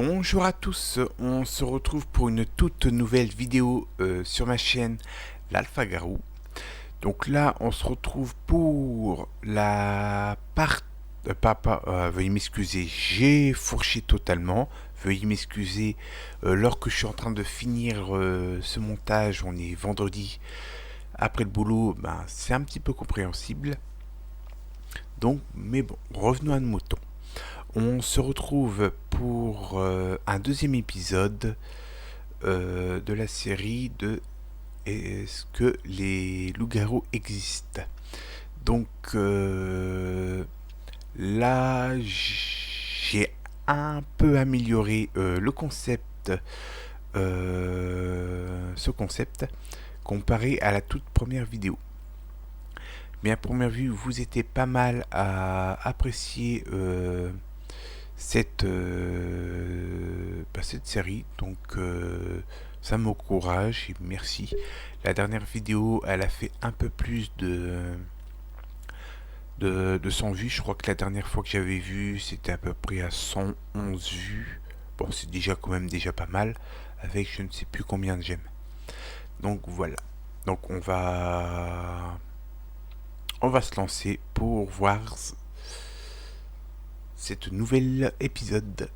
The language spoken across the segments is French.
Bonjour à tous, on se retrouve pour une toute nouvelle vidéo sur ma chaîne l'Alpha Garou. Donc là on se retrouve pour la part... veuillez m'excuser, j'ai fourché totalement. Veuillez m'excuser, lors que je suis en train de finir ce montage, on est vendredi après le boulot, c'est un petit peu compréhensible. Donc, mais bon, revenons à nos moutons. On se retrouve pour un deuxième épisode de la série de Est-ce que les loups-garous existent. Donc là, j'ai un peu amélioré le concept, ce concept, comparé à la toute première vidéo. Mais à première vue, vous étiez pas mal à apprécier cette série, donc ça m'encourage et merci. La dernière vidéo, elle a fait un peu plus de 100 vues. Je crois que la dernière fois que j'avais vu, c'était à peu près à 111 vues. Bon, c'est déjà quand même déjà pas mal, avec je ne sais plus combien de j'aime. Donc voilà. Donc on va se lancer pour voir cette nouvelle épisode.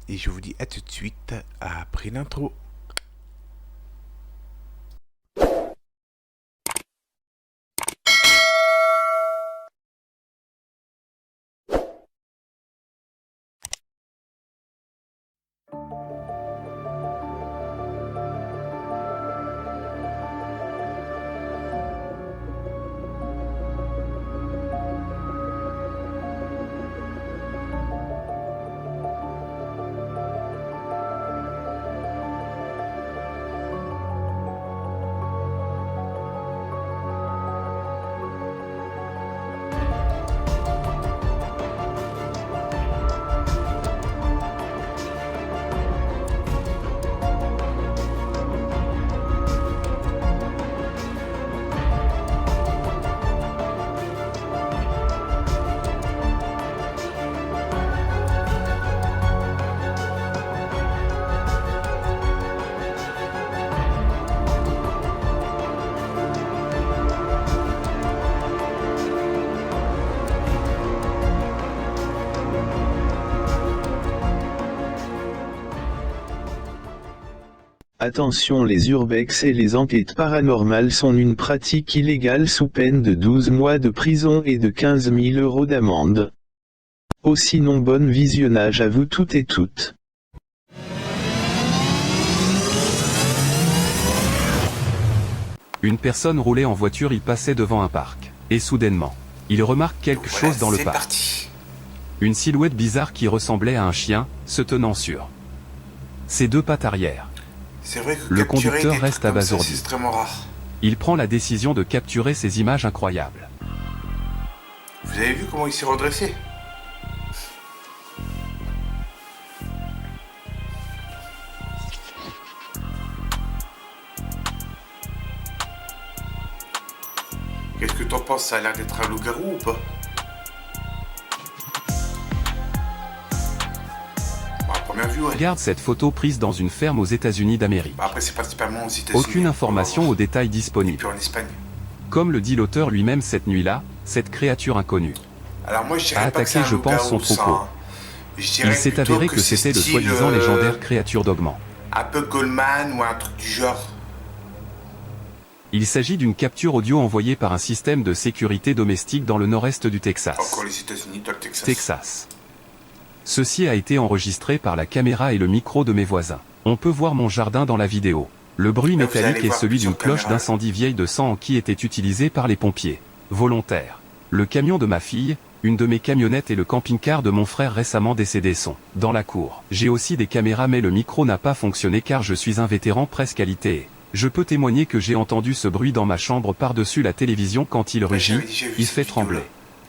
Et je vous dis à tout de suite après l'intro. Attention, les urbex et les enquêtes paranormales sont une pratique illégale sous peine de 12 mois de prison et de 15 000 € d'amende. Oh sinon bon visionnage à vous toutes et toutes. Une personne roulait en voiture, il passait devant un parc. Et soudainement, il remarque quelque chose dans le parc. Parti. Une silhouette bizarre qui ressemblait à un chien, se tenant sur ses deux pattes arrière. C'est vrai que Le capturer conducteur des reste trucs comme ça, abasourdi. c'est extrêmement rare. Il prend la décision de capturer ces images incroyables. Vous avez vu comment il s'est redressé? Qu'est-ce que t'en penses? Ça a l'air d'être un loup-garou ou pas? À première vue, ouais. Regarde cette photo prise dans une ferme aux États-Unis d'Amérique. Après, c'est principalement aux États-Unis. Aucune information aux détails Et disponibles. puis en Espagne. Comme le dit l'auteur lui-même cette nuit-là, cette créature inconnue Alors moi, je dirais a pas que c'est attaqué, un je pense, son loup-garou, ça, troupeau. hein. Je dirais Il s'est plutôt avéré que c'est c'était le style, soi-disant légendaire créature d'Augment. un peu Goldman ou un truc du genre. Il s'agit d'une capture audio envoyée par un système de sécurité domestique dans le nord-est du Texas. Encore les États-Unis, toi, le Texas. Ceci a été enregistré par la caméra et le micro de mes voisins. On peut voir mon jardin dans la vidéo. Le bruit Là, vous métallique allez est voir celui d'une plusieurs cloche caméras. d'incendie vieille de 100 ans qui était utilisée par les pompiers volontaires. Le camion de ma fille, une de mes camionnettes et le camping-car de mon frère récemment décédé sont dans la cour. J'ai aussi des caméras mais le micro n'a pas fonctionné car je suis un vétéran presque alité. Je peux témoigner que j'ai entendu ce bruit dans ma chambre par-dessus la télévision quand il rugit, j'avais déjà vu il cette fait vidéo-là. trembler.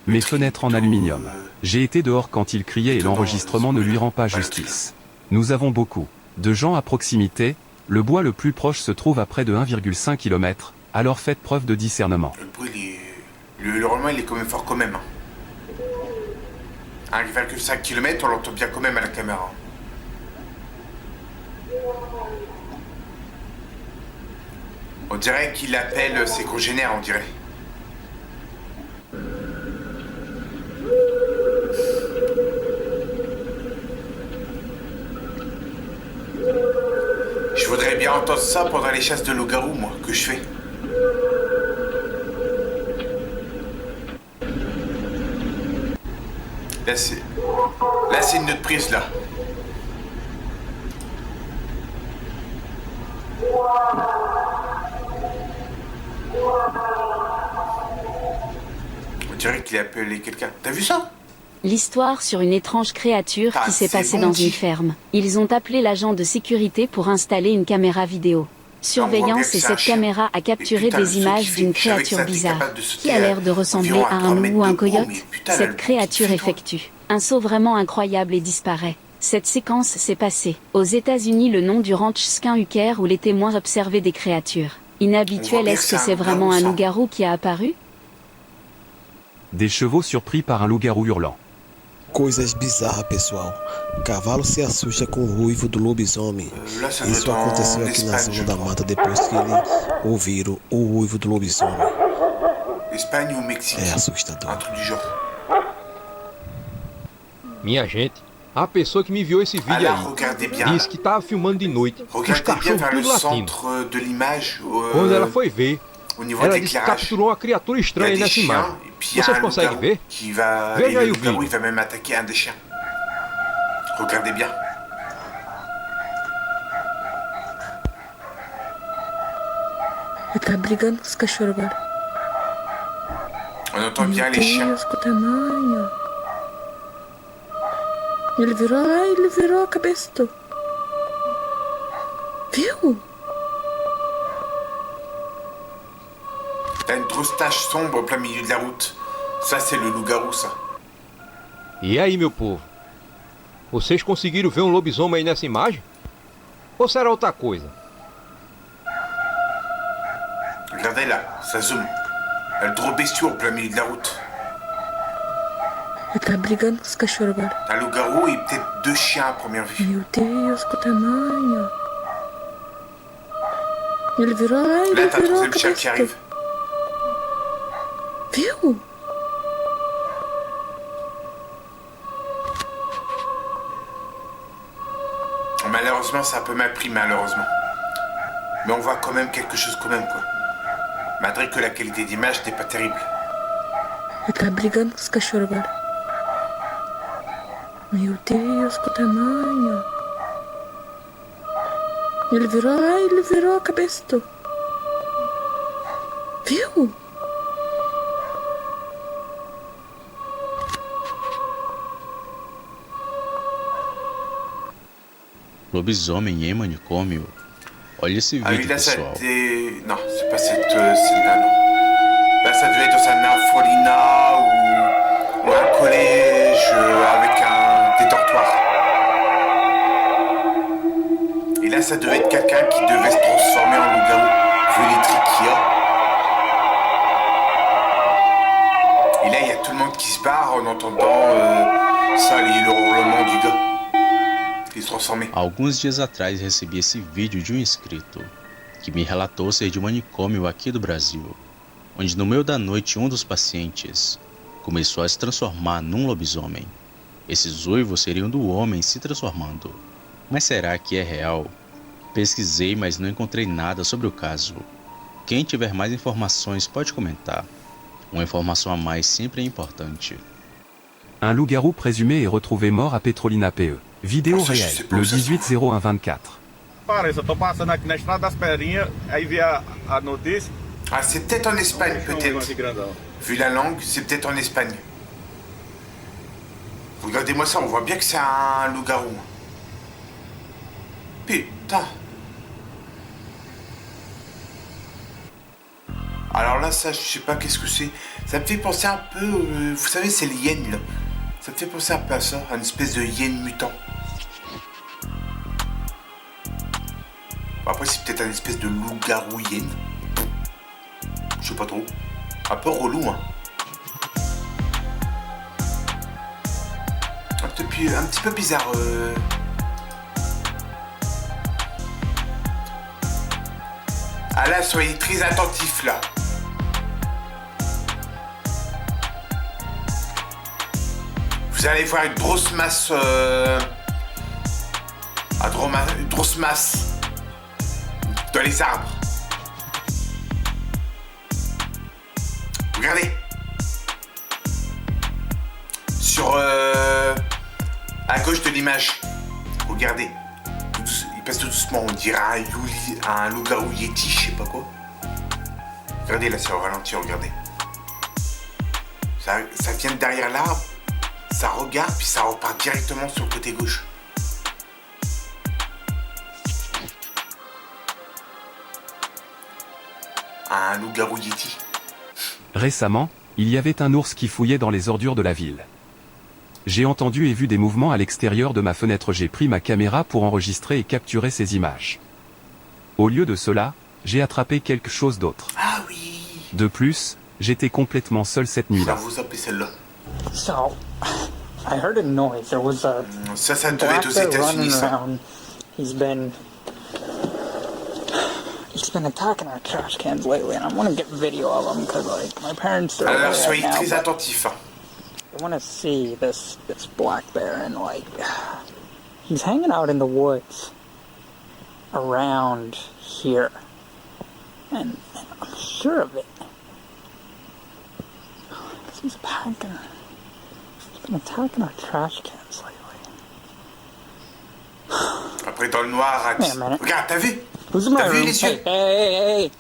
Mes fenêtres en aluminium. J'ai été dehors quand il criait et étonnant, l'enregistrement ce ne lui bruit-là. rend pas Pas le justice. Nous avons beaucoup de gens à proximité, le bois le plus proche se trouve à près de 1,5 km, alors faites preuve de discernement. Le bruit, le roulement, il est quand même fort quand même. 1,5 km, on l'entend bien quand même à la caméra. On dirait qu'il appelle ses congénères, on dirait. Je voudrais bien entendre ça pendant les chasses de loup-garou, moi, que je fais. Là, c'est une autre prise, là. On dirait qu'il a appelé quelqu'un. T'as vu ça? L'histoire sur une étrange créature qui s'est passée dans une ferme. Ils ont appelé l'agent de sécurité pour installer une caméra vidéo. Surveillance et cette caméra a capturé des images d'une créature bizarre qui a l'air de ressembler à un loup ou un coyote. Cette créature effectue un saut vraiment incroyable et disparaît. Cette séquence s'est passée aux États-Unis, le nom du ranch Skinwalker où les témoins observaient des créatures inhabituelles. Est-ce que c'est vraiment un loup-garou qui a apparu? Des chevaux surpris par un loup-garou hurlant. Coisas bizarras, pessoal. Cavalo se assusta com o ruivo do lobisomem. Isso aconteceu aqui na zona da mata depois que eles ouviram o ruivo do lobisomem. Espagne ou Mexique? É assustador. Un truc du genre. Minha gente, a pessoa que me enviou esse vídeo Alors, regardez bien. aí disse que tava filmando de noite, os Regardez bien cachorros vers le tudo latindo. centre de l'image. Quando ela foi ver, Au niveau ela de disse que l'éclairage. capturou uma criatura Il y a estranha des nessa chiens, imagem. et puis il y a Vocês un conseguem loup-garou ver? qui va... Veja Et le aí o loup-garou, vídeo. il va même attaquer un des chiens. Regardez bien. Ele tá brigando com os cachorros agora. On entend bien Meu les chiens. Deus, que tamanho. Ele virou a cabeça. Viu? T'as une grosse tache sombre au plein milieu de la route. Ça, c'est le loup-garou, ça. E aí, meu povo? Vocês conseguiram ver um lobisomem aí nessa imagem? Ou será outra coisa? Regardez là, ça zoome. Il y a le gros bestiau au plein milieu de la route. Ele tá brigando com os cachorros agora. Un loup-garou et peut-être deux chiens à première vue. Meu Deus, que tamanho. Ele virou Là, t'as a le troisième chien cabeça. qui arrive. Viu? Malheureusement, c'est un peu mal pris, malheureusement. Mais on voit quand même quelque chose quand même, quoi. Malgré que la qualité d'image n'est pas terrible. Ele tá brigando com os cachorros agora. Meu Deus, que tamanho. Ele virou a cabeça. Viu? Lobisomem em manicômio. Olha esse Ah oui, vídeo, là, ça pessoal. a été... Non, c'est pas cette scène-là, non. Là, ça devait être dans un orphelinat ou un collège avec des dortoirs. Et là, ça devait être quelqu'un qui devait se transformer en loup-garou, vu les traits qu'il y a. Et là, il y a tout le monde qui se barre en entendant ça, le hurlement du gars. Qui se transformait. Alguns dias atrás recebi esse vídeo de um inscrito que me relatou ser de um manicômio aqui do Brasil, onde no meio da noite um dos pacientes começou a se transformar num lobisomem. Esses uivos seriam do homem se transformando. Mas será que é real? Pesquisei, mas não encontrei nada sobre o caso. Quem tiver mais informações pode comentar. Uma informação a mais sempre é importante. Un loup-garou présumé est retrouvé mort à Petrolina PE. Vidéo Ah, ça, je réelle, sais pas le où ça se 18-01-24. Parece, eu tô passando aqui na Estrada das Pedrinhas, aí vi a notícia. Ah, c'est peut-être en Espagne, Deixa eu ver aqui peut-être. grandão. Vu la langue, c'est peut-être en Espagne. Regardez-moi ça, on voit bien que c'est un loup-garou. Putain. Alors là, ça, je sais pas qu'est-ce que c'est. Ça me fait penser un peu... vous savez, c'est les hyènes, là. Ça me fait penser un peu à ça, à une espèce de hyène mutant. Bon, après, c'est peut-être une espèce de loup-garou hyène. Je sais pas trop. Un peu relou, hein. Un petit peu bizarre. Ah là, soyez très attentifs là. Vous allez voir une grosse masse... une grosse masse dans les arbres. Regardez. Sur... à gauche de l'image. Regardez. Il passe tout doucement. On dirait un loup-garou yeti, je sais pas quoi. Regardez là, c'est au ralenti, regardez. Ça vient de derrière l'arbre. Ça regarde, puis ça repart directement sur le côté gauche. Un loup-garou yeti. Récemment, il y avait un ours qui fouillait dans les ordures de la ville. J'ai entendu et vu des mouvements à l'extérieur de ma fenêtre. J'ai pris ma caméra pour enregistrer et capturer ces images. Au lieu de cela, j'ai attrapé quelque chose d'autre. Ah oui. De plus, j'étais complètement seul cette nuit-là. Ça vous appelle celle-là. So, I heard a noise. There was a ça devait être aux États-Unis, ça. He's been attacking our trash cans lately, and I want to get video of him because, like, my parents are Alors, away soyez right now, très but attentifs. I want to see this black bear, and like, he's hanging out in the woods around here, and I'm sure of it. He's been attacking our trash cans lately. Après, dans le noir, regarde, t'as vu? Who's in my T'as vu room? les yeux? Hey.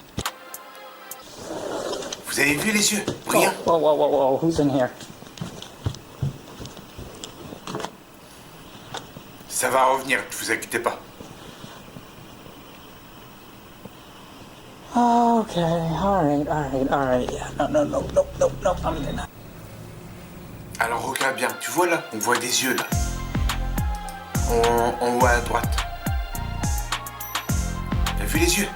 Vous avez vu les yeux? Regarde. Whoa. Who's in here? Ça va revenir, ne vous inquiétez pas. Okay, alright. Yeah, no, I'm in. Alors regarde bien, tu vois là, on voit des yeux là. En haut à droite. T'as vu les yeux?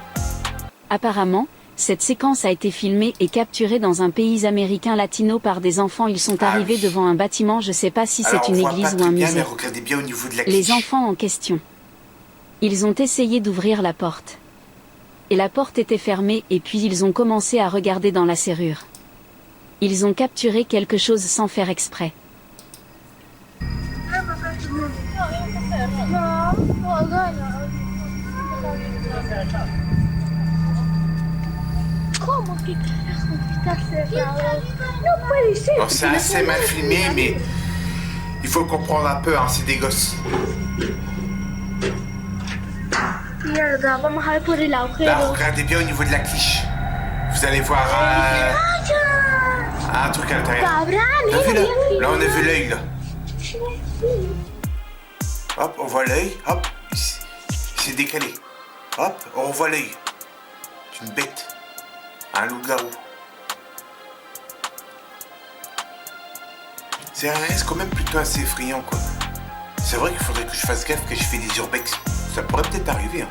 Apparemment, cette séquence a été filmée et capturée dans un pays américain latino par des enfants. Ils sont arrivés devant un bâtiment, je sais pas si c'est une église ou un musée. Mais regardez bien au niveau de la Les quiche. enfants en question. Ils ont essayé d'ouvrir la porte. Et la porte était fermée et puis ils ont commencé à regarder dans la serrure. Ils ont capturé quelque chose sans faire exprès. Bon, c'est assez mal filmé, mais il faut comprendre un peu, hein, c'est des gosses. Là, regardez bien au niveau de la quiche. Vous allez voir un truc à l'intérieur. T'as vu là? Là, on a vu l'œil là. Hop, on voit l'œil. Hop, il s'est décalé. Hop, on voit l'œil. C'est une bête. Un loup-garou. Ça reste quand même plutôt assez effrayant, quoi. C'est vrai qu'il faudrait que je fasse gaffe que je fais des urbex. Ça pourrait peut-être arriver, hein.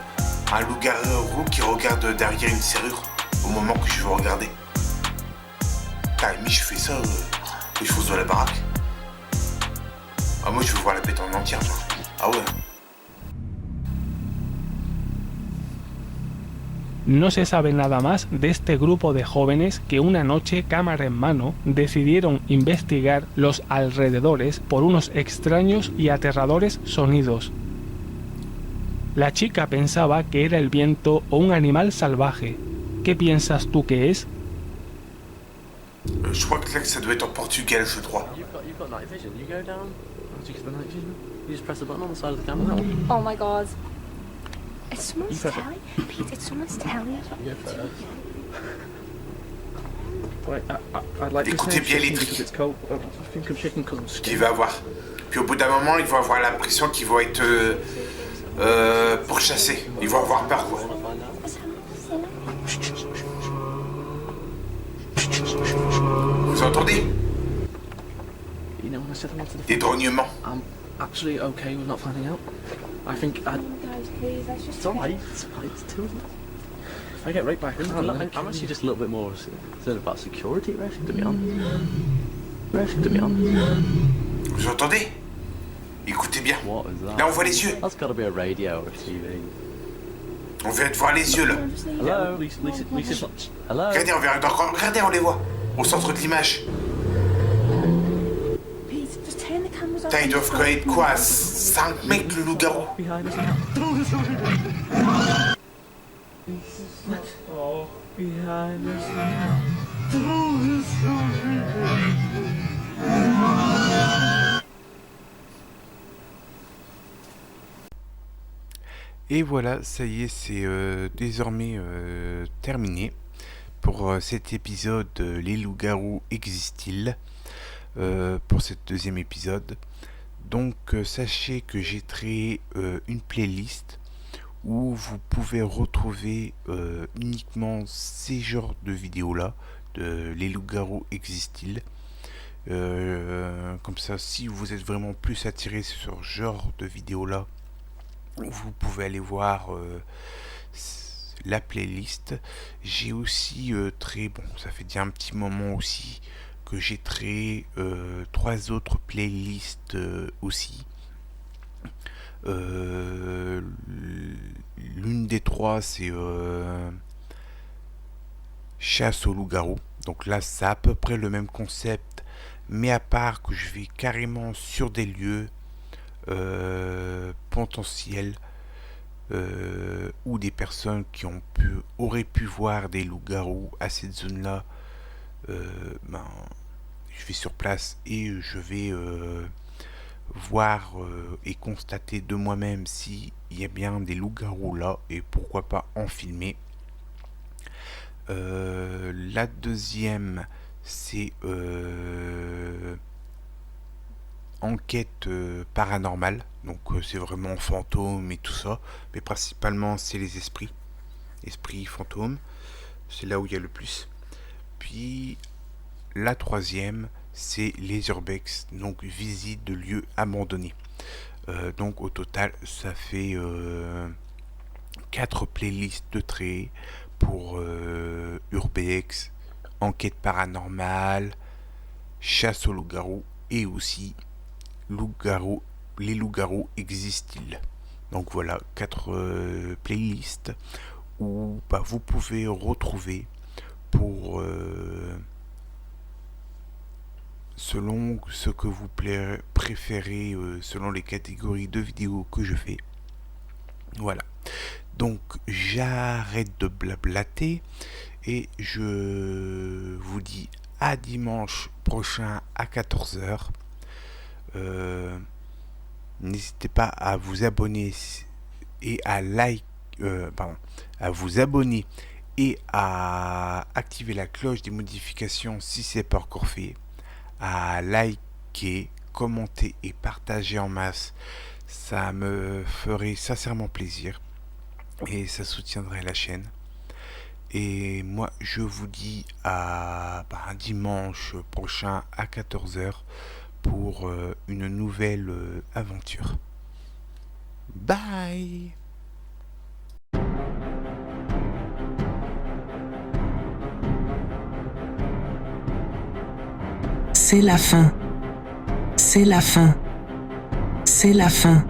Un loup-garou qui regarde derrière une serrure au moment que je veux regarder. Mais je fais ça et je fonce dans la baraque. Ah, moi je veux voir la bête en entière, genre. Ah ouais. No se sabe nada más de este grupo de jóvenes que una noche, cámara en mano, decidieron investigar los alrededores por unos extraños y aterradores sonidos. La chica pensaba que era el viento o un animal salvaje. ¿Qué piensas tú que es? Je crois que là, ça doit être en Portugal, je crois. You've got night vision. You go down. Once you get the night vision, you just press the button on the side of the camera. Oh my god. It's someone's telly. Pete, it's someone's telly. Wait, I'd like Écoutez bien les trucs it's cold. I think I'm shaking because I'm scared. qu'il va avoir. Puis au bout d'un moment, ils vont avoir l'impression qu'ils vont être pourchassés. Ils vont avoir peur, quoi. Vous entendez? You know, when I said I wanted to Des drognements. I'm absolutely okay with not finding out. I think I'd... It's alright, it's too, isn't it? If I get right back in, I'm actually just a little bit more concerned about security, to be honest. Vous entendez? Écoutez bien. What is that? Là, on voit les yeux. That's gotta be a radio or a TV. On vient de voir les yeux là. Hello, Lisa. Hello. Regardez, regardez, on les voit. Au centre de l'image. Putain, ils doivent connaître quoi? 5 mecs le loup-garou. Oh, behind us. Et voilà, ça y est, c'est désormais terminé pour cet épisode Les loups-garous existent-ils, pour cet deuxième épisode. Donc sachez que j'ai créé une playlist où vous pouvez retrouver uniquement ces genres de vidéos là, de Les loups-garous existent-ils. Comme ça, si vous êtes vraiment plus attiré sur ce genre de vidéos là, vous pouvez aller voir la playlist. J'ai aussi créé, bon, ça fait déjà un petit moment aussi que j'ai créé 3 autres playlists aussi. L'une des 3 c'est chasse au loup-garou. Donc là c'est à peu près le même concept, mais à part que je vais carrément sur des lieux potentiels ou des personnes qui auraient pu voir des loups-garous à cette zone là. Je vais sur place et je vais voir et constater de moi-même s'il y a bien des loups-garous là, et pourquoi pas en filmer. La deuxième c'est enquête paranormale, donc c'est vraiment fantômes et tout ça, mais principalement c'est les esprits fantômes, c'est là où il y a le plus. Puis la troisième c'est les urbex, donc visite de lieux abandonnés. Donc au total ça fait 4 playlists de traits pour urbex, enquête paranormale, chasse aux loups-garous et aussi les loups-garous existent-ils. Donc voilà 4 playlists où vous pouvez retrouver pour selon ce que vous préférez, selon les catégories de vidéos que je fais. Voilà, donc j'arrête de blablater et je vous dis à dimanche prochain à 14h. N'hésitez pas à vous abonner et à à vous abonner et à activer la cloche des modifications si c'est pas encore fait, à liker, commenter et partager en masse. Ça me ferait sincèrement plaisir et ça soutiendrait la chaîne. Et moi je vous dis à dimanche prochain à 14h pour une nouvelle aventure. Bye. C'est la fin. C'est la fin. C'est la fin.